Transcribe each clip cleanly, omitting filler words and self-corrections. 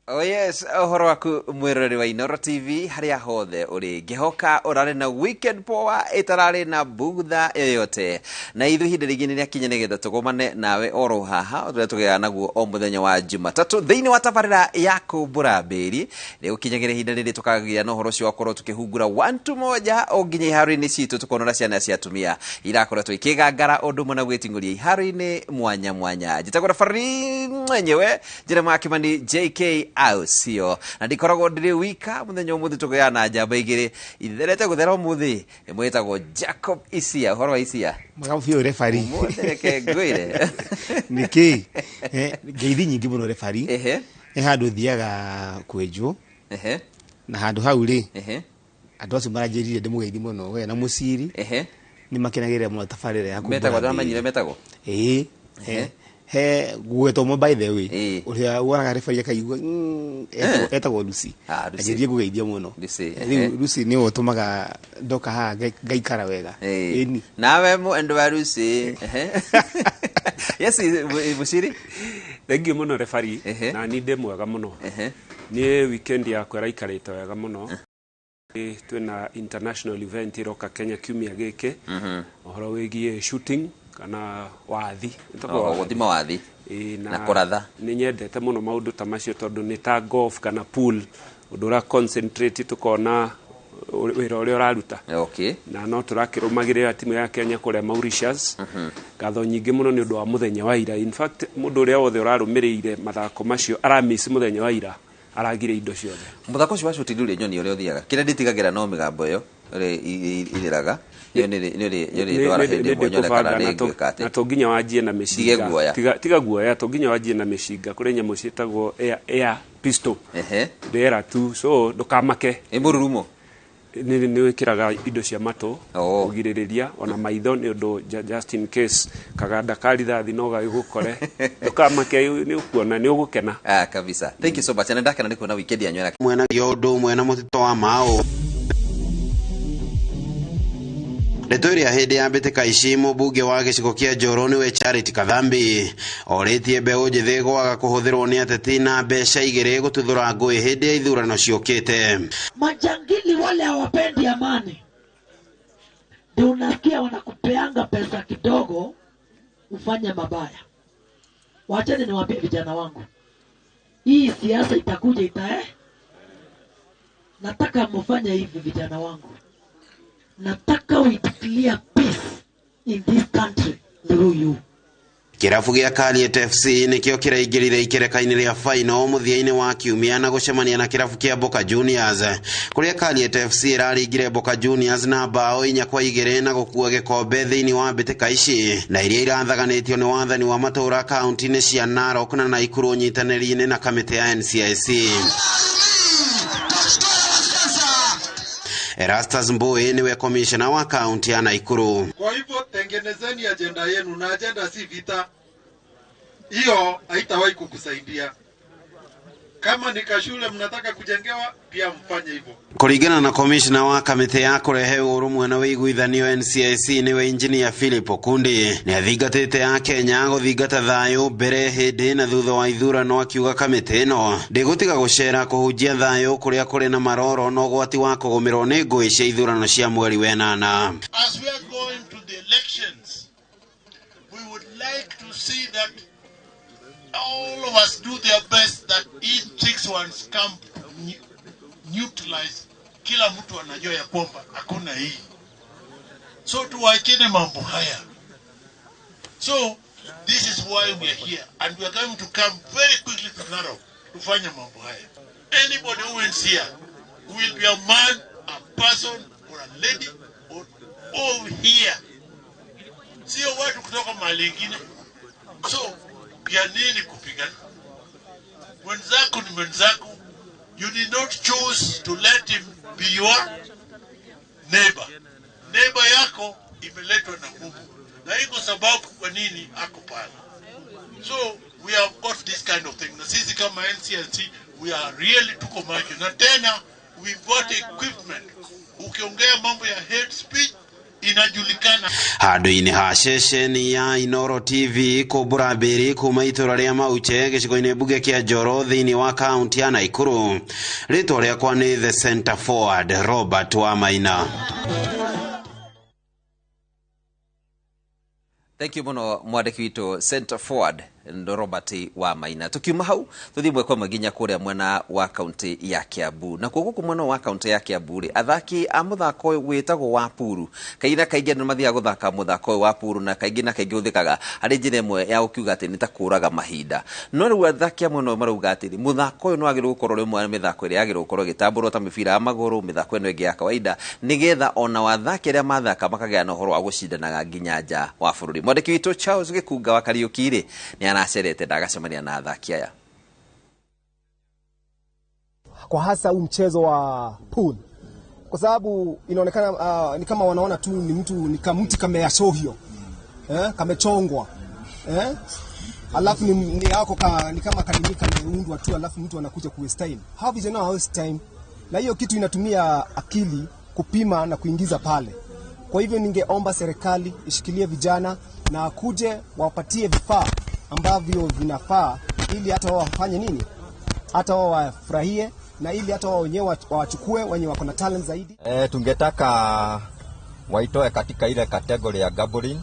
Oh yes, uhoro waku mwirori wa Inoro TV haria hothe uri ngihoka urare na weekend poa itarari na bugutha yoyote na ithu hinde ringi ni akinya nigetha tugomane nawe oro haha uria tugea naguo o muthenya wa Jumatatu thiini wa tabarira ya Kumbura Mbiiri ni ukinyagire hinde riri tukagia no horo cio akorwo tukihungura wantu moja o nginya iharo-ini citu tukonora ciana cia atumia irakorwo twikigangara undu mona gwitinguria iharo-ini mwanya mwanya njitagura fari mwenyewe Jeremiah Kimani JK Ausio na ndikoragwo ndiri wika muthenya umuthi tugeana njamba igiri itherete guthera umuthi imwetagwo Jacob Isia horo wa Isia Mwagafio refari mutheke ngwire niki ngeithi nyingi muno refari handu thiaga kwenjo na handu hau ri andu acio maranjirire ndimugeithi muno we na muciri ni makenagire muno tabarira ya Kumbura metagwo manyire metagwo he gueto mo by the way uria waraga refari akaigua etagwo Lucy ajirie gugeithia muno Lucy ni otumaga ndoka ha gaikara wega nawe mu endo wa Lucy yes muciri thank you muno refari na ni ndemwega muno ni weekend ya kwera ikarite wega muno twina international event iroka Kenya kiumia giki ohoro wigie shooting kana wathi guthima wathi na kuratha ni nyendete muno maundu ta macio tondu ni ta golf kana pool udura concentrate tukona wira uria uraruta na no turakirumagirira timu ya Kenya kuria Mauritius gatho nyingi muno ni undu wa muthenya wa ira in fact mundu uria wothe urarumirire mathako macio aramisi muthenya wa ira aragire indo ciothe muthako cio wa shooting uri nyoni uria uthiaga kire nditigagira no migambo iyo iriraga yoni dwara hindi mwonyole kana rengi kate na tonginya wajie na meshinga tiga guoya tonginya wajie na meshinga kuri nyamo cietagwo air pistol ndera tu so ndukamake imururumo ni wikiraga indo cia mato ugiririria ona maitho ni undu just in case kaganda karithathi no gagukore ndukamake ni ukuona ni ugukena kabisa thank you so much and ndakana ni kuona weekend yanyu mwena yodo mwena mutito wa mao Retoria hede ya beteka ishimo buge wage shikokia joroni we Charity Kathambi oretie beo jethego waga kuhuthirwo ni atetina besha igere gututhura ngui hede ya ithurano ciokete majangili wale hawapendi amani ndio unasikia wanakupeanga pesa kidogo ufanye mabaya wacheni niwaambie vijana wangu hii siasa itakuja nataka mfanye hivi vijana wangu nataka we declare peace in this country through you. Kirafu gia Kaliet FC nikio kiraigirire ikereka-ini ria final muthia-ini wa kiumia na gucemania na kirafu kia Boca Juniors kuria Kaliet FC iraringire Boca Juniors na bao 4-2 na gukua gikombe thiini wa mbitĩka ici na iria irathaganĩtio ni wathani wa matura kaunti-ini cia Narok na Naikuru nyitanĩri-ini na kamĩtĩ ya NCIC. Erastus Mbowe niwe commissioner wa county ya Naikuru. Kwa hivyo tengenezeni agenda yenu na agenda si vita. Hiyo haitawahi kukusaidia. Kama ni kashule mnataka kujengewa pia mfanye hivyo. Kuringana na commissioner wa kamĩtĩ ya kurehe urumwe na wiguithanio NCIC niwe engineer Philip Okundi ni athingatĩte ya Kenya guthingata thayo mbere hĩndĩ na thutha wa ithurano akiuga kamĩtĩ ĩno ndĩgũtiga gũcera kũhunjia thayo kuria kuri na maroro no gwati wa kũgũmĩrwo nĩ ngũĩ cia ithurano cia mweri wenana. As we are going to the elections, we would like to see that all of us do their best that each 6 ones come neutralize kila mtu anajua ya kwamba hakuna hii. So tuwachene mambo haya. So this is why we are here and we are going to come very quickly to Narok to fanya mambo haya. Anybody who is here will be a man, a person or a lady or all here. Sio watu kutoka mahali ingine. So ya nini kupigana? Mwenzako ni mwenzako. You did not choose to let him be your neighbor. Neighbor yako imeletwa na Mungu. Na iko sababu kwa nini ako pale. So we have got this kind of thing. Na sisi kama NCLC we are really tuko macho. Na tena we've got equipment. Ukiongea mambo ya hate speech inajulikana. Handu-ini ha ceceni ya Inoro TV Kumbura Mbiiri kuma itura ria Mauche gicigo-ini mbuge kia Njoro thiini wa kaunti ya Naikuru. Ritwa riakwa ni the center forward Robert Wamaina. Thank you muno mwandiki witu center forward Robert Wamaina. Tukiuma hau tuthimwe kwa maginya kuria mwena wa kaunti ya Kiambu. Na kuguku mwena wa kaunti ya Kiambu ri athaki a muthako witagwo wa puru kaina kaingi ni mathia guthaka muthako wa puru na kaingi na kaingi uthikaga ari njira imwe ya ukiuga ati ni ta kuraga mahinda. No riu athaki amwe marauga ati muthako uyu no agirwo gukorwo rimwe mithako iri agirwo gukorwo gitamburwo ta mibira ya maguru mithako ino ingi ya kawaida nigetha ona wathaki aria mathaka makagea na uhoro wa gucindanaga nginya nja wa bururi. Mwandiki witu Charles Gikunga wa Kariuki ri ni anacerete ndagacemania na athaki aya. Kwa hasa huu mchezo wa pool, kwa sababu inaonekana ni kama wanaona tu ni mtu ni kamti kameashovyo, kamechongwa, alafu ni yako ni kama kadimika kameundwa tu, alafu mtu anakuja kuwaste time. Hawa vijana waste time, na hiyo kitu inatumia akili kupima na kuingiza pale. Kwa hivyo ningeomba serikali ishikilie vijana na kuje wapatie vifaa ambavyo vinafaa ili hata wao wafanye nini, hata wao wafurahie na ili hata wao wenyewe wachukue wenye wako na talent zaidi. Tungetaka waitoe katika ile kategoria ya gambling.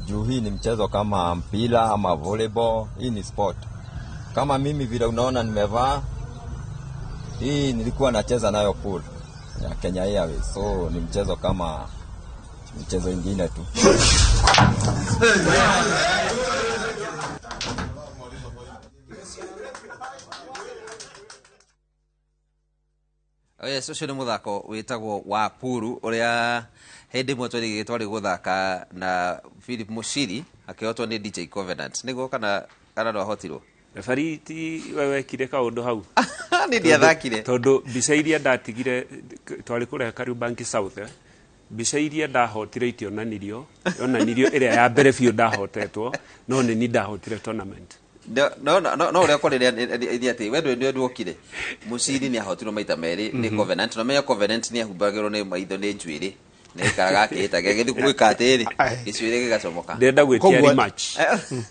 Juu hii ni mchezo kama mpira ama volleyball, hii ni sport. Kama mimi vile unaona nimevaa hii, nilikuwa nacheza nayo pool ya Kenya Airways, so ni mchezo kama mchezo ingine tu. Yes, ucio ni muthako witagwo wa puru uria hindi mwe twari guthaka na Philip Mushiri akihotwo ni DJ Covenant. Nigo kana no ahotirwo referee ti wewe kire kaundu hau ni dia thakire tondu bica iria ndatigire twari kureha Kariobangi South bica iria ndahotire itionanirio iria ya mbere biu ndahotetwo no ni ndahotire tournament. No uria kwari ati wendo ni ndwokire Mushiri ni ahotirwo maita meri ni Covenant na meya Covenant ni ahumbagirwo ni maitho ni njwiri ni karaga kita gegithi gwika atiri gicwire gigacomoka ndenda gwitia rematch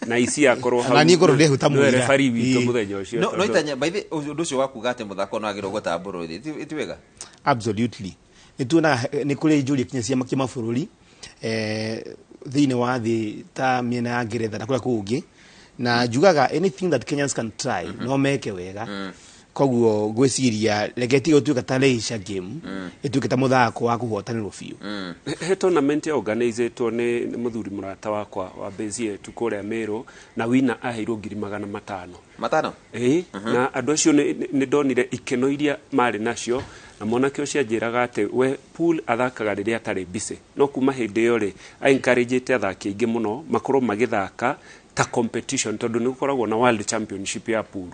na isi akorwo hau na ni ngoro lehu tamu referee witu muthenya ucio no itanya baithe undu ucio wakuga ati muthako no agirwo gutamburo iti wega. Absolutely. Nituna ni kule ijuri kinya cia mabũrũri thiine wa thi ta miena ya Ngeretha na kula kungi na jugaga anything that Kenyans can try no meke wega. Koguo gwiciria legeti utuika ta leisure game ituika ta muthako wa kuhotanirwo biu. He tournament organized ni muthuri murata wakwa wa Bezie tukuria Meru na winner aheirwo 500 na andu acio ni ndonire ikeno iria mari nacio na mwanake ucio anjiraga ati we pool athakaga riria atari busy no kuma hindi yo ri I encourage athaki aingi muno makorwo magithaka ta competition tondu ni gukoragwo na world championship ya pool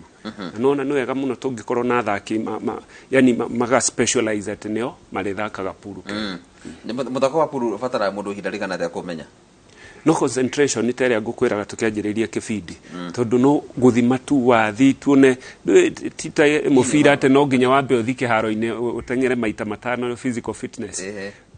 nona no wega muno tungikorwo na athaki yani maga specialize at nio marithakaga pool. Muthako wa pool fatara mundu hindarikana ta kumenya no concentration ni tere ngukwiraga tukianjiriria kibindi tondu no guthima tu wa thi tuone tita mufira ate no nginya wambe uthike haro-ini utengere maita matano physical fitness.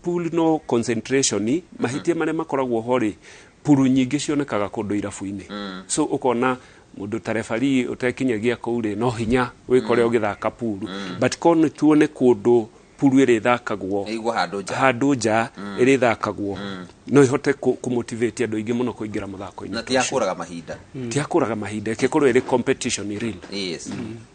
Pool no concentration mahitie mane makoragwo hori puru nyingi cionekaga kundu irabu-ini so ukona mundu ta referee utekinyagia kuuri no hinya wikore ugithaka puru but kono tuone kundu puru iri thakagwo handu nja iri thakagwo no ihote kumotivate andu ingi muno kuingira muthako-ini na tiakuraga mahinda kekorwo iri competition real. Yes.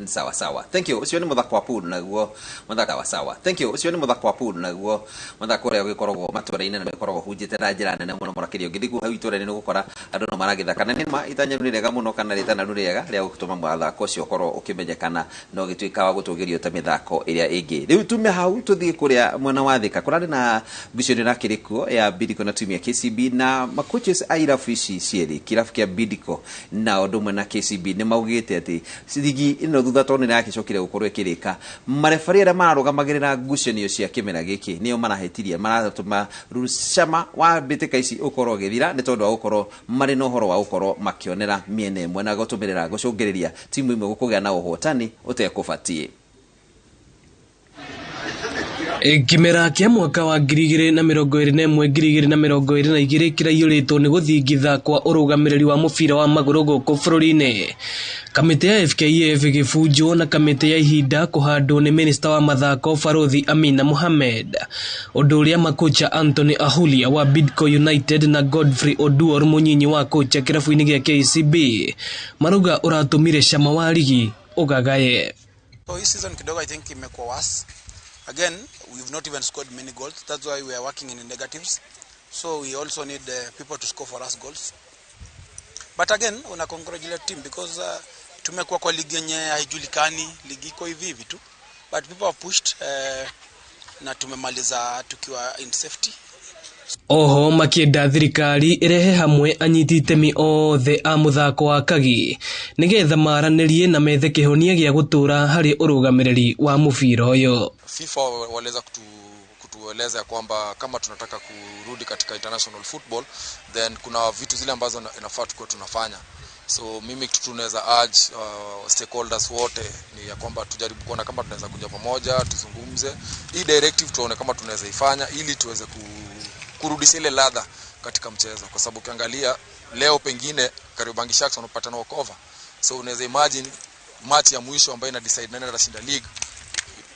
Sawa. Thank you. Ucio ni muthako wa pool naguo muthaka wa sawa. Thank you. Ucio ni muthako wa pool naguo muthako uria gikoragwo matura-ini na gikoragwo hunjite na njira nene muno murakirio ngithigu hau itura-ini gukora andu no maragithaka na nima itanya ni rega muno kana ritana rega ria gutuma muthako ucio ukorwo ukimenyekana no gituika wa gutugirio ta mithako iria ingi. Riu tume hau tuthie kuria mwena wa thika kurari na bishoni na kirikuo ya Bidco na timu ya KCB na makoches a irabu ici cieri kirabu kia Bidco na undu mwena KCB ni maugite ati ligi ino thutha toni na yakicokire gukorwo ikirika marefari aria mararugamagirira ngucanio cia kimera giki nio marahetiria maratuma rushama wa bitika ici ukorwo githira ni tondu wa gukorwo mari no horo wa gukorwo makionera miene imwe na gutumirira gucungiriria timu imwe gukugea na uhotani utekũbatie. Kimera kia mwaka wa 2021-2022 kiraiyũrĩtwo nĩ gũthingitha kwa ũrũgamĩrĩri wa mũbira wa magũrũ gũkũ bũrũri-inĩ. Kamĩtĩ ya FKF gĩbunjwo na kamĩtĩ ya ihinda kũhandwo nĩ minista wa mathako Barothi Amina Mohamed. Ũndũ ũrĩa makocha Anthony Ahulia wa Bidco United na Godfrey Oduor mũnyinyi wa kocha kĩrabu-inĩ gĩa KCB marauga ũratũmire cama wa ligi ũgagaye. So this season kidogo I think imekuwa worse. Again, we've not even scored many goals. That's why we are working in the negatives. So we also need people to score for us goals. But again, una congratulate team because tumekuwa kwa ligi yenye haijulikani, ligi iko hivi hivi tu. But people have pushed na tumemaliza tukiwa in safety. Oho makienda thirikari irehe hamwe anyiti itemi othe a muthako wa kagi nigetha maranĩrie na methe kĩhonia gĩa gũtũra harĩ ũrũgamĩrĩri wa mũbira ũyũ. FIFA waliweza kutueleza kwamba kama tunataka kurudi katika international football then kuna vitu zile ambazo inafaa tukue tunafanya. So mimi kitu tunaweza urge stakeholders wote ni ya kwamba tujaribu kuona kama tunaweza kuja pamoja tuzungumze hii directive tuone kama tunaweza ifanya ili tuweze kurudisha ile ladha katika mchezo, kwa sababu ukiangalia leo pengine Kariobangi Sharks wanapata na walkover. So unaweza imagine match ya mwisho ambayo ina decide nani atashinda league,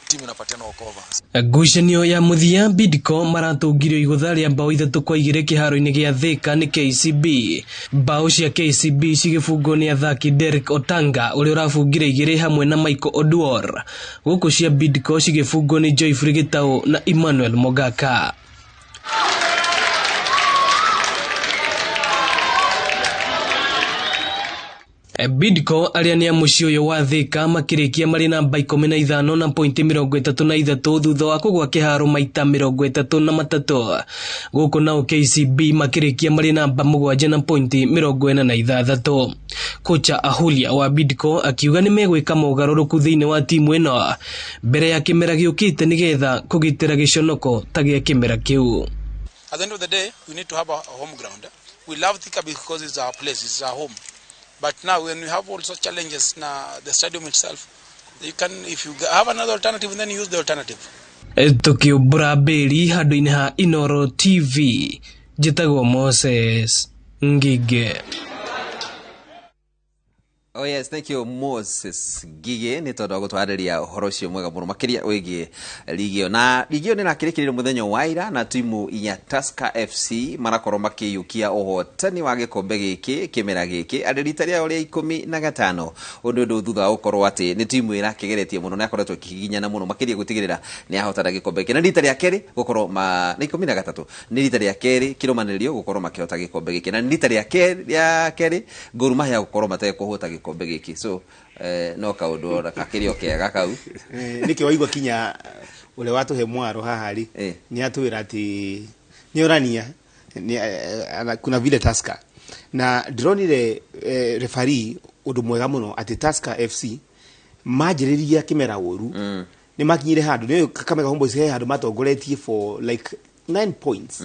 timu inapata na walkover. Ngucanio ya muthia Bidco maratũngirio igũtha rĩa mbao 3-2 kĩharo-inĩ gĩa Thika nĩ KCB. Mbao cia KCB cigĩbungwo nĩ athaki Derek Otanga ũrĩa ũrabungire 2 hamwe na Michael Oduor. Gũkũ cia Bidco cigĩbungwo nĩ Joyfrey Gitau na Emmanuel Mogaka. Bidco arĩa nĩ mũciĩ ũyũ wa Thika makĩrĩkia marĩ namba 15 na pointi 33 thutha wa kũgwa kĩharo maita 33. Gũkũ nao KCB makĩrĩkia marĩ namba 7 na pointi 46. Kocha Ahulia wa Bidco akiuga nĩ megwĩka mogarũrũku thĩinĩ wa timu ĩno mbere ya kĩmera gĩũkĩte nĩgetha kũgitĩra gĩconoko ta gĩa kĩmera kĩu. At the end of the day, we need to have a home ground. We love Thika because it's our place, it's our home. But now when we have also challenges na the stadium itself, you can, if you have another alternative, then use the alternative. Kumbura Mbiiri handũ-inĩ ha Inoro TV njĩtagwo Moses Ngige. Oh yes, thank you Moses Ngige ni tondu gutwarĩria ũhoro ũcio mwega mũno makĩria wĩgiĩ ligio na ligio nĩ nakĩrĩkĩrĩire mũthenya wa ira na timu ya Tusker FC marakorwo makĩyũkia ũhotani wa gĩkombe gĩkĩ kĩmera gĩkĩ arĩ rita rĩao rĩa 15 ũndũ thutha wa gũkorwo atĩ nĩ timu ĩrakĩgeretie mũno na akoretwo kĩhihinyana mũno makĩria gũtigĩrĩra nĩ ahotana gĩkombe gĩkĩ na rita rĩa kerĩ gũkorwo na 13 nĩ rita rĩa kerĩ kĩrũmanĩrĩrio gũkorwo makĩhota gĩkombe gĩkĩ na rita rĩa kerĩ Gor Mahia gũkorwo matekũhota gĩkombe gĩkĩ. So no kaũndũ ora kakĩrio kĩega kau nĩkĩ waigua kinya ũrĩa watũhe mwaro haha rĩ nĩ atwĩra atĩ nĩ orania kuna vile Tusker na ndronire referee ũndũ mwega mũno atĩ Tusker FC manjĩrĩria kĩmera ũru nĩ makinyire handũ nĩ Kakamega Homeboyz he handũ matongoretie for like 9 points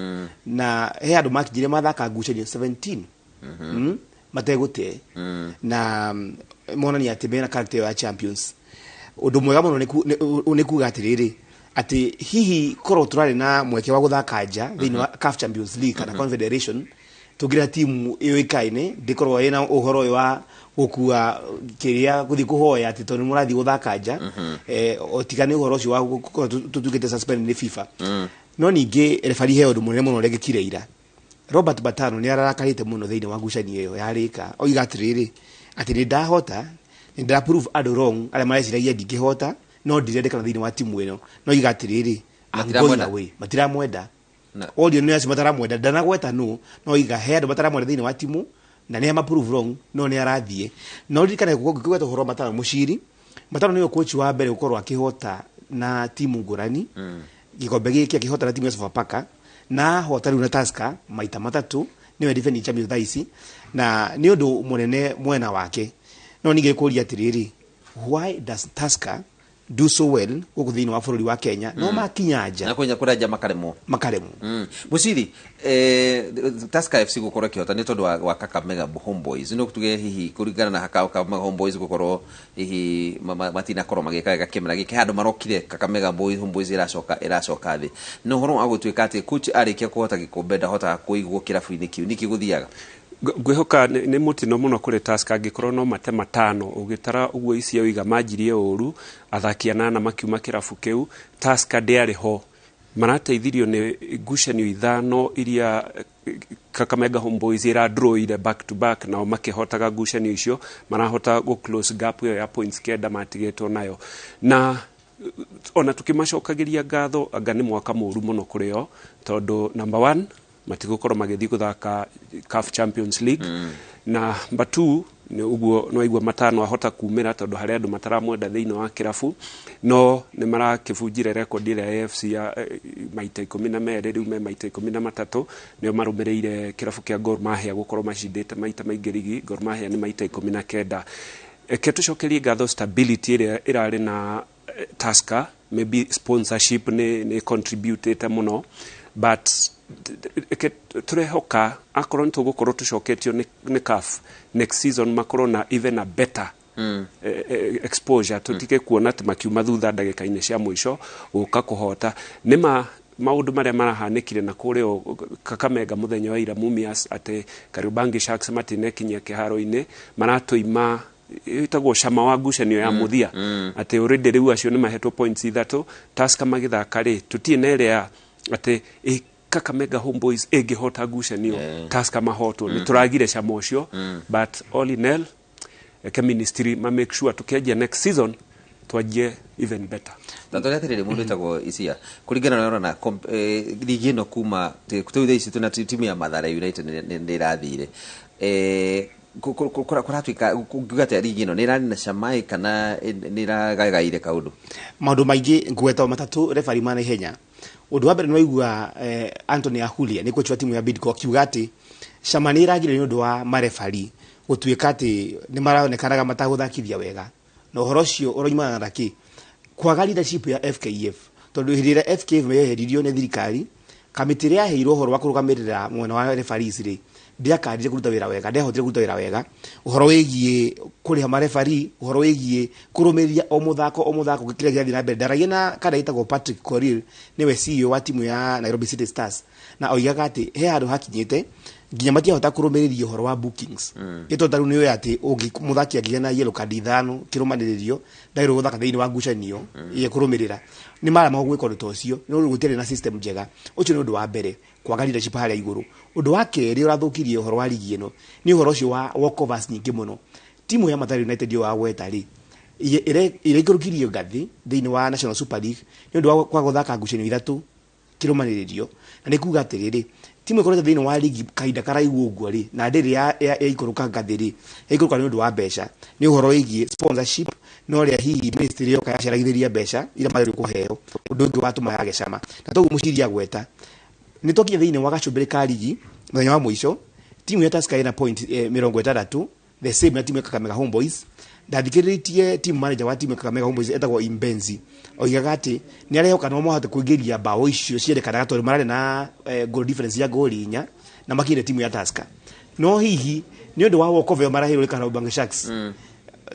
na he handũ makinyire mathaka ngucanio 17 mategũte na monania atĩ mena character ya champions. Ũndũ mwega mũno nĩ kuga atĩrĩrĩ atĩ hihi korwo tũrarĩ na mweke wa gũthaka nja thĩinĩ wa CAF Champions League kana Confederation tũgira timu ĩyoĩkaine ndĩkorwo ĩna ũhoro ũyũ wa gũkua kĩrĩa gũthiĩ kũhoya atĩ tondũ mũrathiĩ gũthaka nja otigane ũhoro ũcio wa tũtugĩte suspend nĩ FIFA. No ningĩ referee he ũndũ mũnene mũno ũregĩkire ira. Robert Batano nĩ ararakarĩte mũno thĩinĩ wa ngucanio ĩyo yarĩka oiga atĩrĩrĩ atĩ nĩ ndahota nĩ nda prove andũ wrong arĩa mareciragia ndingĩhota no ndirendekana thĩinĩ wa timu ĩno no oiga atĩrĩrĩ matiramwenda audio nĩ acio mataramwenda ndanagweta no oiga he andũ mataramwenda thĩinĩ wa timu na nĩ ama prove wrong no nĩ arathiĩ no ririkane gũkĩgweta ũhoro Batano mũciri Batano nĩwe coach wa mbere gũkorwo akĩhota na timu ngũrani gĩkombe gĩkĩ akĩhota na timu ya Sofapaka na hotari na Tusker maita 3 niwe defending champions thaisi na ni undu munene mwena wake no nige kuria atiriri why does Tusker do so well guku thiini wa bururi wa Kenya no makinya nja na kunya kuraja makaremo Muciri Tusker FC gukorwo kihota ni tondu wa Kakamega Homeboys no tuge hihi kuringana na Kakamega Homeboys gukorwo hihi matina korwo magikaga kimera giki handu marokire Kakamega Homeboys iracoka thi no horo agutwika ati coach arikia kuhota gikombe ndahota kuigwo kirabu-ini kiu niki guthiaga ngwihoka ni mutino muno kuri Tusker angikorwo no mate matano ugitara uguo icio wiga manjirie uru athaki anana makiuma kirabu kiu Tusker ndiari ho marateithirio ni ngucanio ithano iria Kakamega Homeboys ira draw ile back to back na makihotaga ngucanio icio marahota go close gap yo ya points kenda matigetwo nayo na ona tukimacokagiria ngatho anga ni mwaka muru muno kurio tondu number 1 matigukorwo magithi guthaka CAF Champions League na number 2 ni uguo no igwa matano ahota kumira tondu hari andu mataramwenda thiini wa kirabu no ni marakibunjire record ile AFC ya maita 12 riu me maita 13 nio marumireire kirabu kia Gor Mahia gukorwo macindite maita maingi ligi Gor Mahia ni maita 19 ketucokerie ngatho stability ile irari na Tusker maybe sponsorship ni contributed muno but turehoka akorwo tugukorwo tucoketio ni CAF next season makorwo na even a better exposure tutike kuona ati makiuma thutha ndagika-ini cia mwisho guka kuhota nima maundu maria marahanikire na kurio Kakamega muthenya wa ira Mumias ati Kariobangi Sharks matinekinyia kiharo-ini maratuima itagwo cama wa ngucanio ya muthia ati already riu acio ni mahetwo points ithatu Tusker magithaka ri tutienerea ati Kakamega Homeboys egihota ngucanio Tusker mahotwo ni turagire cama ucio but all in all ministry ma make sure tukianjia next season twajie even better Tantoria tirire mundu itagwo isia kuringana na na ligi no kuma tuthe ici tuna timu ya Mathare United ni irathire kuratwika ngugate ligi no ni rani na Shamai kana ni iragagaire kaundu maundu maingi ngweta matatu referee mana ihenya undu wa mbere ni waigua Anthony Ahulia ni kocha wa timu ya Bidco akiuga ati Shamani iragire ni undu wa marefari gutwika ati ni maraonekanaga mataguthakithia wega no uhoro ucio uroimana na ki kwaga leadership ya FKF tondu hirira FKF meheririo ni thirikari kamiti ria heirwo uhoro wa kurugamirira mwena wa referees ri ndiakandire kuruta wira wega ndehotire kuruta wira wega uhoro wigie kuriha marefari uhoro wigie kurumiria o muthako gikira giathi na mbere ndaragia na kada itagwo Patrick Korir niwe CEO wa timu ya Nairobi City Stars na oigaga ati he handu hakinyite nginya matiahota kurumiriria uhoro wa bookings ito taru niwe ati muthaki agia na yellow card ithano kirumaniririo ndairo guthaka thiini wa ngucanio ye kurumirira ni mara magwika undu tocio no gutire na system njega ucio ni undu wa mbere kwaga leadership haria iguru undu wa keri urathukirie uhoro wa ligi ino ni uhoro ucio wa walkovers nyingi muno timu ya Mathare United yo wa gwetari igurukirio ngathi thiini wa National Super League ni undu wa guthaka ngucanio ithatu kirumaniririo na ni kuga atiriri timu ikorete thiini wa ligi kaida karaigu uguo ri na ndiri ya ikuruka ngathi ri ikuruka ni undu wa mbeca ni uhoro wigi sponsorship no ria hihi ministry yo kaya ceragithiria mbeca ira magiri kuheo undu ungi watuma yage cama na togu muciria gweta ni tokia thiini wa gacumbiri ka ligi muthenya wa mwisho timu ya Tusker ina point 60 the same na timu ya Kakamega Homeboys ndathikiritie team manager wa timu ya Kakamega Homeboys etagwo Imbenzi oigaga ati ni arehoka no mohate kuingiria bao icio cierekanaga tori marare na goal difference ya goal 4 na makire timu ya Tusker no hihi ni undu wa Wokove marahiro kana Kariobangi Sharks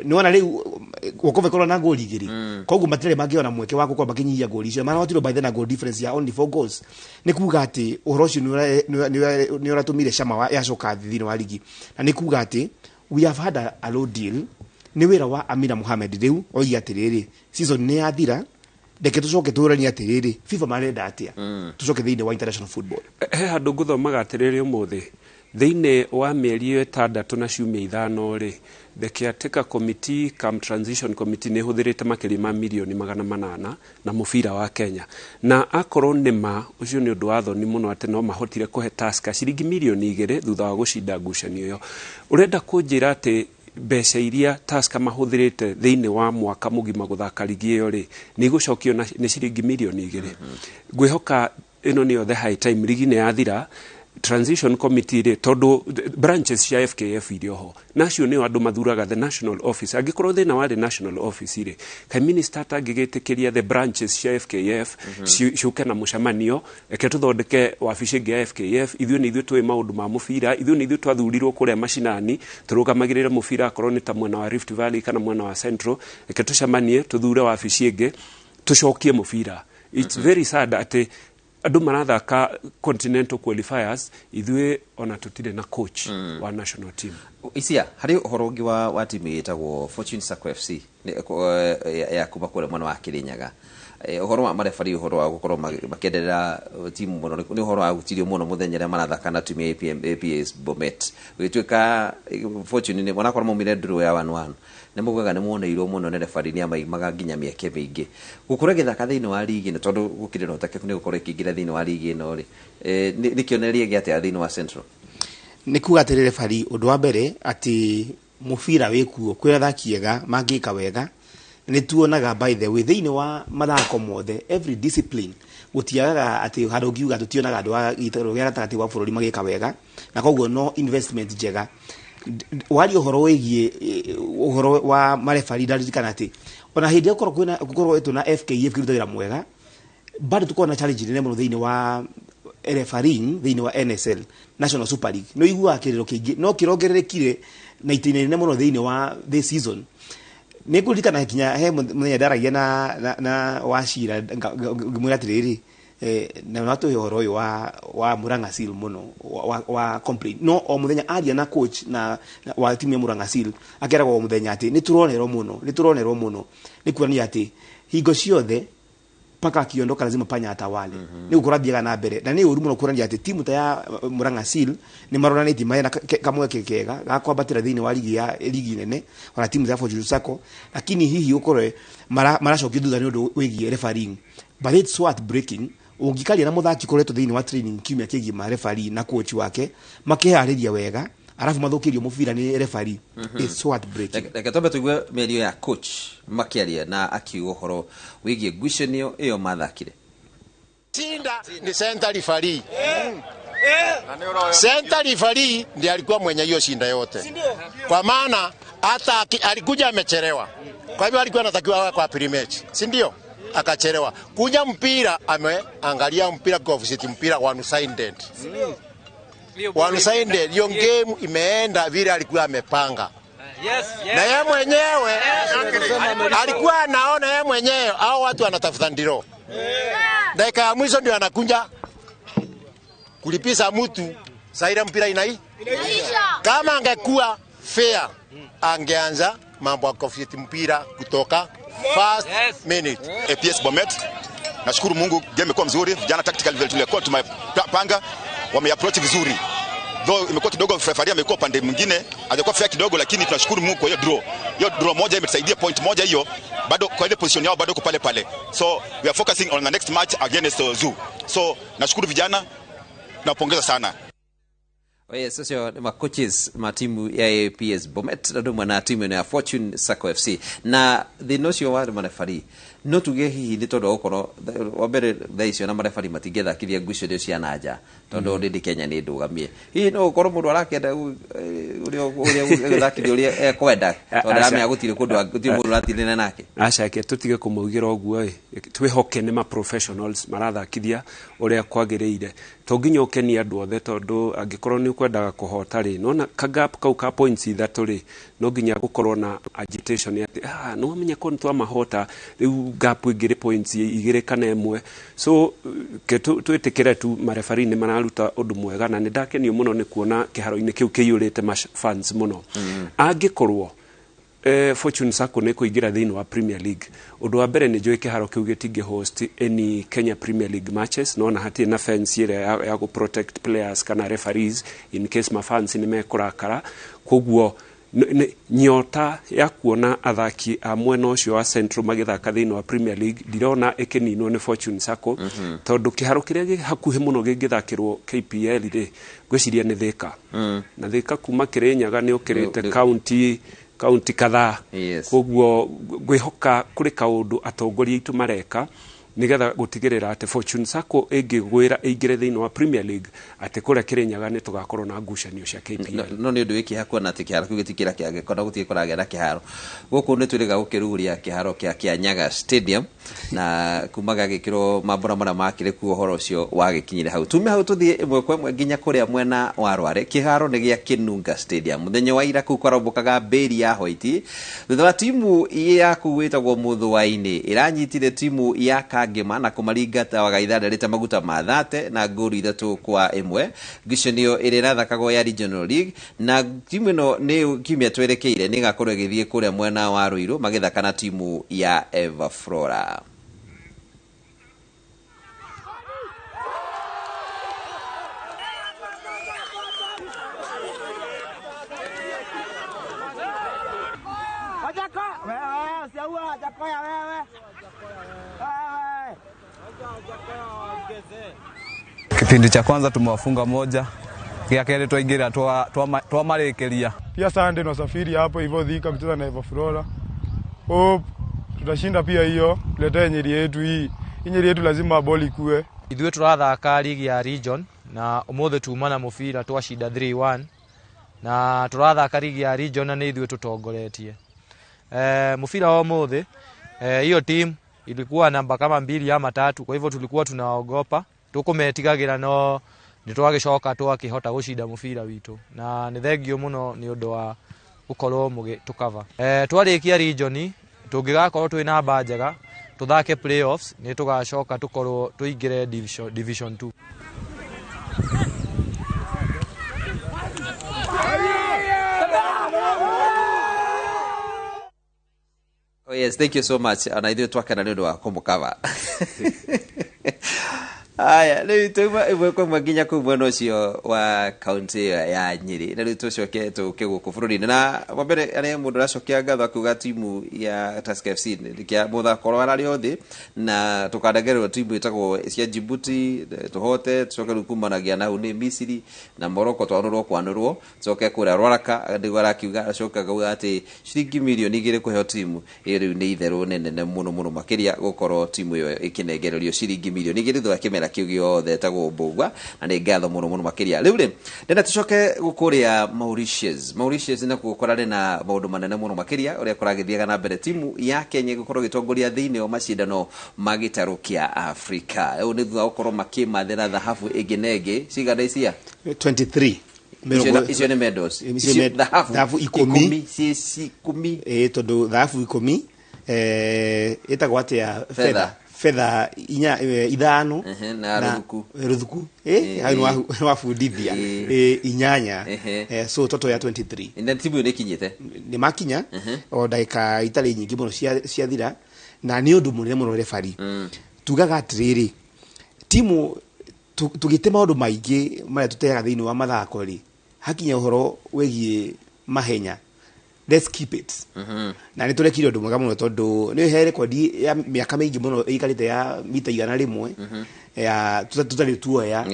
ni wana riu Wokove korwo na goal 2 koguo matire mangiona mweke wa gukorwo makinyia goal icio marahotiro by the na goal difference ya only 4 goals ni kuga ati uhoro ucio ni uratumire cama ya coka thini wa ligi na ni kuga ati we have had a low deal ni wira wa Amina Mohamed riu oiga atiriri season ni yathira ndeke tucoke turani atiriri FIFA marenda atia tucoke thiini wa international football he handu nguthomaga atiriri umuthi thiini wa mieri 6 na ciumia 5 ri the caretaker committee come transition committee ni huthirite makiri ma milioni 800 na mubira wa Kenya na akorwo nima ucio ni undu wa thoni muno ati no mahotire kuhe Tusker ciringi milioni 2 thutha wa gucinda ngucanio yo urenda kunjira ati mbeca iria Tusker mahuthirite thiini wa mwaka mugima guthaka ligi iyo ri ni gucokio ni ciringi milioni 2 ngwihoka ino niyo the high time ligi ni yathira transition committee re todo branches cia FKF irioho nacio ni andu mathuraga the national office agikorwo thina wa the national office ire kai minister tangigitikiria the branches cia FKF ciuke na mucemanio eke tuthondeke wabici ngi ya FKF ithuĩ ni ithuĩ tũĩ maũndũ ma mũbira ithuĩ ni ithuĩ twathurirwo kũrĩa macinani tũrũgamagĩrĩre mũbira akorwo ni ta mwena wa Rift Valley kana mwena wa Central eke tucemanie tuthure wabici ĩngĩ tucokie mũbira. It's very sad ati andu marathaka continental qualifiers ithuĩ ona tutire na coach wa national team. Isia hari uhoro ungi wa timu yetagwo Fortune Sacco FC ya kuma kule mwana wa Kirinyaga. Uhoro wa marefari uhoro wa gukorwo makenderera timu muno ni uhoro wa gutirio muno muthenyere marathaka na timu ya APS Bomet. Wituika Fortune ni mwana kwa mumire draw ya 1-1. Nemugaga ni muoneirwo muno ne refari ni amaimaga nginya mieke mingi. Gukura githaka thiini wa ligi ni tondu gukirira utake ni gukorwo ikingira thiini wa ligi no ri. Ni kioneria giate thiini wa Central. Ni kuga atirire refari undu wa mbere ati mufira wikuo kwira thakiega mangika wega ni tuonaga by the way thiini wa mathako mothe every discipline gutiagaga ati handu ngiuga tutionaga andu a gitaro gya gatagati wa bururi magika wega na koguo no investment njega wali uhoro wigie uhoro wa marefari ndaririkana ati ona hindi gukorwo etu na FKF kirutagira mwega bado tuko na challenge nene muno thiini wa refereeing thiini wa NSL National Super League no igua kiriro kingi no kirongererekire na itinene nene muno thiini wa this season ni kuririkana kinya he muthenya ndaragia na washira ngimwira atiriri na watu uhoro uyu wa Murang'a Seal muno wa complaint no o muthenya aria na coach na wa timu ya Murang'a Seal akeragwo o muthenya ati ni turonerwo muno ni kuania ati hingo ciothe paka kiondoka lazima panya atawale ni ukurathiaga na mbere na ni uru muno kurania ati timu ta ya Murang'a Seal ni maronaniti maena kamwe kekega gakwambatira thiini wa ligi nene ona timu za Fortune Sacco lakini hihi ukore maracokio thutha ni undu wigie refereeing but it's what breaking ungikaria na muthaki koretwo thiini wa training kiumia kigima referee na coach wake makihariria wega arafu mathukirio mubira ni referee it's what breaking like tobe tugwe medio ya coach makiaria na akiugo horo wigie gucenio iyo mathakire Tinda ni center referee center referee ndiye alikuwa mwenye hiyo shinda yote kwa maana hata alikuja amechelewa kwa hivyo alikuwa anatakiwa kwa pre-match si ndio akachelewa kuja mpira ameangalia mpira kwa ofisi mpira one sided hiyo game imeenda vile alikuwa amepanga na yeye mwenyewe alikuwa anaona yeye mwenyewe hao watu wanatafuta ndiro dakika ya mwisho ndio anakuja kulipisa mtu saira mpira inaisha kama angekuwa fair angeanza mambo ya ofisi mpira kutoka first minute. APS Bomet, nashukuru Mungu game imekuwa mzuri, vijana tactical vile tulikuwa tumepanga wameapproach vizuri. Though imekuwa kidogo referee amekuwa pande mwingine, hajakuwa fair kidogo lakini tunashukuru Mungu kwa hiyo draw. Hiyo draw moja imetusaidia point moja hiyo, bado kwa ile position yao bado pale pale. So we are focusing on the next match against Zoo. So nashukuru vijana, napongeza sana. Oye sio ma coaches ma timu ya APS Bomet na timu ya Fortune Sacco FC na the notion wa marefari no tuge hihi ni todo okoro wabere thaicio na marefari matigetha kiria ngucio cia naja tondo ndi Kenya ni ndugamie hihi no okoro mundu arakenda uria thakiri uria ekwenda tondo amia gutire kundu gutire mundu ratirina nake acake tutige kumugira oguo twihoke ni ma professionals marathakithia uria kwagiriire to nginya ukeni andu othe tondu angikorwo ni ukwendaga kuhota ri nona kagap kau ka points ithatu ri no nginya gukorwo na agitation ati no amenya ko ntwa mahota riu gap igire points igire kana emwe so twetekere tu marefari ni mararuta undu mwega na ni ndakenio muno ni kuona kiharo-ini kiu kiyurite fans muno angikorwo Fortune Sacco ne kuingira thiini wa Premier League undu wa mbere ni njoi kiharo kiu gitinge host any Kenya Premier League matches no na hati na fence ile ya go protect players kana referees in case ma fans ni mekurakara koguo nyota ya kuona athaki a mwena ucio wa Central magithaka thiini wa Premier League ndirona ikininwo ni Fortune Sacco tondu kiharo kiria hakuhi muno gigithakirwo KPL ri gwiciria ni Thika na Thika kuma Kirinyaga ni ukirite county kadhaa koguo gwihoka kuri kaundu atongoria itu mareka nigetha gutigirira ati Fortune Sacco ingigwira ingire thiini wa Premier League ati kuria Kirinyaga ni tugakorwo na ngucanio cia KPL no ni undu wiki hakuona ati kiharo kigitikira kiage kona gutie kuragia na kiharo guku ni twiriga gukiruguria kiharo kia Nyaga Stadium na kumaga gikiro mambura mara makire ku horo ucio wagikinyire hau tume hau tuthie imwe kwa imwe nginya kuria mwena wa Rware kiharo ni gia Kinunga Stadium muthenya wa ira ku kwarombokaga Mbiiri ya White thutha wa timu ya kuwitagwo Muthuaini iranyitire timu ya Kangema na kumaringata wagaithana rita maguta mathate na nguru 3-1 ngicenio iri rathakagwo ya Regional League na timu ino ni kimia twerekeire ni gakorwo githie kuria mwena wa Ruiru magithaka na timu ya Everflora. Kipindi cha kwanza tumewafunga moja, kia kile twaingira twamarekeria. Pia Sunday tunasafiri hapo hivyo Thika kucheza na Everflora. Hope tutashinda pia hiyo, tuletee Nyeri yetu hii. Nyeri yetu lazima boli ikue. Ithuĩ tũrathaka ligi ya region na ũmũthĩ tuma na mũbira twashinda 3-1 na tũrathaka ligi ya region na nĩ ithuĩ tũtongoretie. Mũbira wa ũmũthĩ hiyo team ilikuwa namba kama 2 ama 3, kwa hivyo tulikuwa tunaogopa tukumetigagira no nitwagicoka twakihota gucinda mũbira witũ na nĩ thengio mũno nĩ ũndũ wa gukorwo tukava twarikia region tungigakorwo twĩ namba njega tuthake playoffs nĩ tugacoka tukorwo tuingire division 2. Oh yes, thank you so much. And I do talk na ndio kumukava. Aya, leo tuwe kwa maginya ku mweno ucio wa county ya Nyeri. Na leo tucoke tukiguku bururi na wambere ari mundu racokia ngatho akuga timu ya Tusker FC ndikia muthako wa rari othi na tukandagerwo timu itagwo cia Djibouti tuhote tucoke rukumanagia na uni Misiri na Morocco twanurwo kwanurwo tucoke kura Rwaraka ndigwa rakiuga acoka gauga ati ciringi milioni 2 kuheo timu iri ni itheru nene muno makiria gukorwo timu iyo ikinengererio ciringi milioni 2 thwa kimera kiu giothe tagwo mbugwa na ni ngatho muno makiria riu ri ndenda tucoke gukuria Mauritius na gukorane na maundu manene muno makiria uria kuragithiaga na mbere timu ya Kenya gukorwo gitongoria thiini o macindano magitaru kia Afrika eu ni thutha gukorwo makimathira thahabu inginenge cigana icia 23 icio ni medals thahabu 10 tondu thahabu 10 itagwo atia fedha ithano na ruthuku haino wafundithia inyanya so toto ya 23 na timu ni kinyite ni makinya o daika itali nyingi muno cia thira na ni undu munene muno refari tugaga atiriri timu tugite maundu maingi mara tutega thiini wa mathako ri hakinya uhoro wegie mahenya let's keep it na ni turekire undu mwega muno tondu ni he record ya miaka mingi muno ikarite ya mita 101 ya tutari tuoya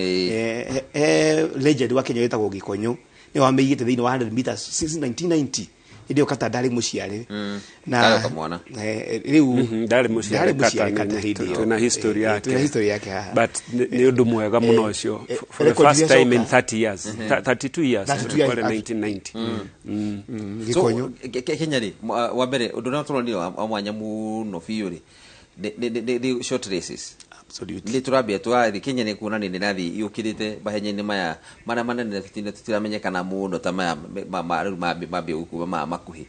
legend wa Kenya wetagwo Gikonyo ni wameigite thiini wa 100 meters since 1990 ndio kata ndari muciare na kamwana riu ndari muciare kata tuna history yake but ni undu mwega muno ucio for the first time in 30 years 32 years for 1990 Gikonyo Kenya ri wa mbere undu na turonio wa mwanya muno fiuri the short races absolutely ni turabia twa Kenya ni kuona ni nathi yukirite bahenya-ini maya mana manene tutiramenyekana muno ta maya mabi uku makuhi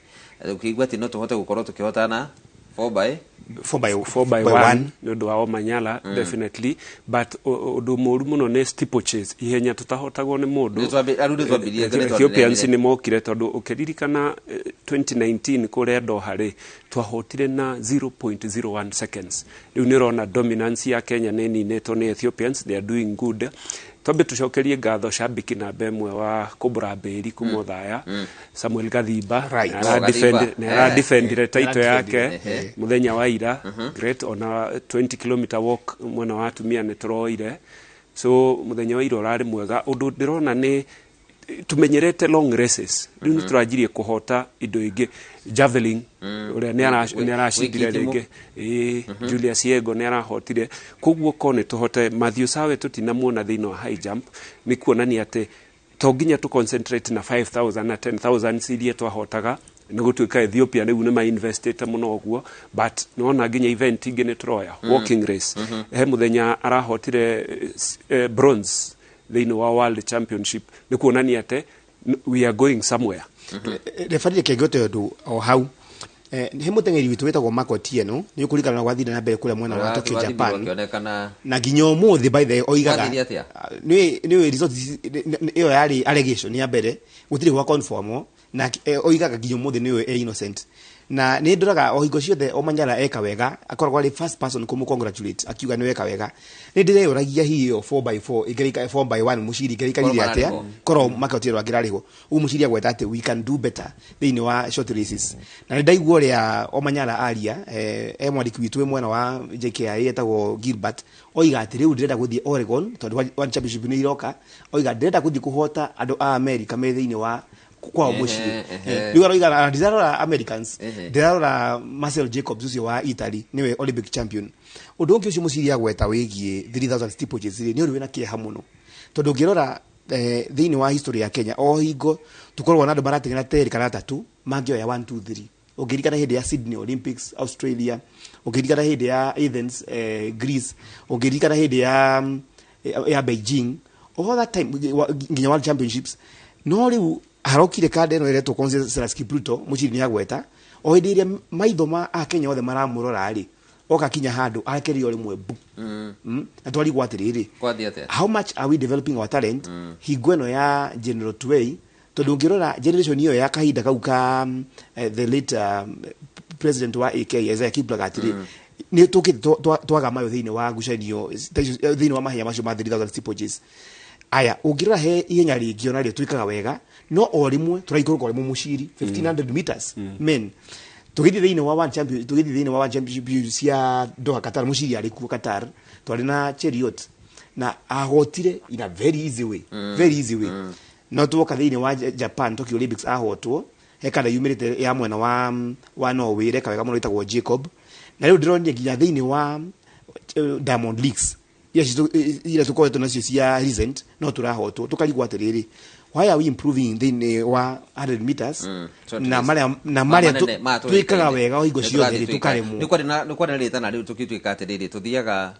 ukigwa ati no tuhote gukorwo tukihotana 4 by 1 ndu wa Manyala definitely but undu moru muno ne steeplechase ihenya tutahotagwo ni mundu Ethiopians ni mokire tondu ukiririkana 2019 kure Doha twahotire na 0.01 seconds riu ni rona dominance ya Kenya nini neto ni Ethiopians they are doing good tobe tucokerie ngatho shabiki na bemwe wa Kumbura Mbiiri kumothaya Samuel Gathimba na defend title yake muthenya wa ira great on a 20 km walk mwana wa tumia ne troire so muthenya wa ira rari mwega undu ndirona ni tumenyerete long races riu turajirie kuhota indo ingi javelin uria ni arashindire ringi Julius Yego ni arahotire koguo kone tuhote Matthew Sawe tutinamuona thino wa high jump ni kuonania ate to nginya tu concentrate na 5000 na 10000 cirie twahotaga ni gutuika Ethiopia ni une ma investite muno oguo but nona nginya event ingi ni troya walking race he muthenya arahotire bronze thino wa world championship ni kuonania ate we are going somewhere referee kegote ndu o hau he mutengeri witu wetagwo Makoti eno ni ukurikana gwathira na mbere kule mwena wa Tokyo Japan na ginyo muthi by the oigaga ni result iyo yari allegation ya mbere gutiri gwa confirm na oigaga ginyo muthi ni innocent na ni ndoraga o hingo ciothe o Manyara eka wega akoragwo ari first person kumu congratulate akiuga ni weka wega ni ndire uragia hiyo 4x4 igerika 4x1 mushiri igerika iri atia koro Makoti ero agirariho u mushiri agweta ati we can do better thini wa short races na ndaiguo ria o Manyara aria mwandiki witu mwena wa JKIA etagwo Gilbert oiga ati riu ndirenda guthie Oregon tondu one championship ni iroka oiga ndirenda guthie kuhota andu a America me thini wa kwa mushiri riu aroiga ndizarora Americans ndizarora Marcel Jacobs ucio wa Italy niwe Olympic champion undu ungi ucio mushiri agweta wigie 3000 steeplechases ni uri wina kieha muno tondu ngirora thini wa history ya Kenya o hingo tukorwo na andu marategera teri kana tatu mangioya 1 2 3 ugirikana hindi ya Sydney Olympics Australia ugirikana hindi ya Athens Greece ugirikana hindi ya Beijing all that time nginya world championships no riu harokire kade no ireto Conseil Kipruto muchiri ni agweta o hindi iria maitho ma a Kenya othe maramurora ari oka kinya handu akeri ori mwebu na twali gwatiriri how much are we developing our talent higweno ya General Tway tondu ngirora generation iyo ya kahinda kau ka the late president wa AK Isaiah Kiplagatiri ni tukite twaga mayo thini wa gucanio thini wa mahenya macio ma 3000 steeplechases aya ungirora he ihenya ringi ona ri twikaga wega no o rimwe turaikuru ko rimwe mushiri 1500 meters men tugithi thini wa one championship cia Doha Qatar mushiri ari ku Qatar twari na Cheriot na ahotire in a very easy way no tuoka thini wa Japan Tokyo Olympics ahotwo hekana yumirite ya mwena wa Norway reka wega muno itagwo Jacob na riu ndironie nginya thini wa Diamond Leagues ira tukoe tunacio cia recent no turahotwo tukarigwa atiriri why are we improving thini wa 100 meters na maria twikaga wega o hingo ciothe tukaremwo ni kwari ritana riu tukitwika atiriri tuthiaga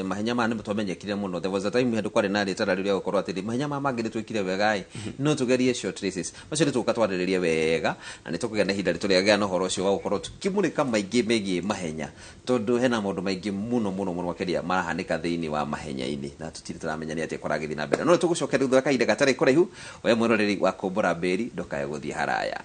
mahenya ma ni twamenyekire muno there was a time hadu kwari na ritana riu ya gukorwo atiriri mahenya ma mangire twikire wega no tugerie short races macio tuka twaririe wega na ni tukugena hinda rituriaga no horo cio wa gukorwo tukimurika maingi megie mahenya tondu hena maundu maingi muno makeria marahanika thini wa mahenya-ini na tutiri turamenya ni atia koragithi na mbere no tugucokeria thutha kahinda gatari kuraihu we mwiroreri wa Kumbura Mbiiri ndokae guthie haraya.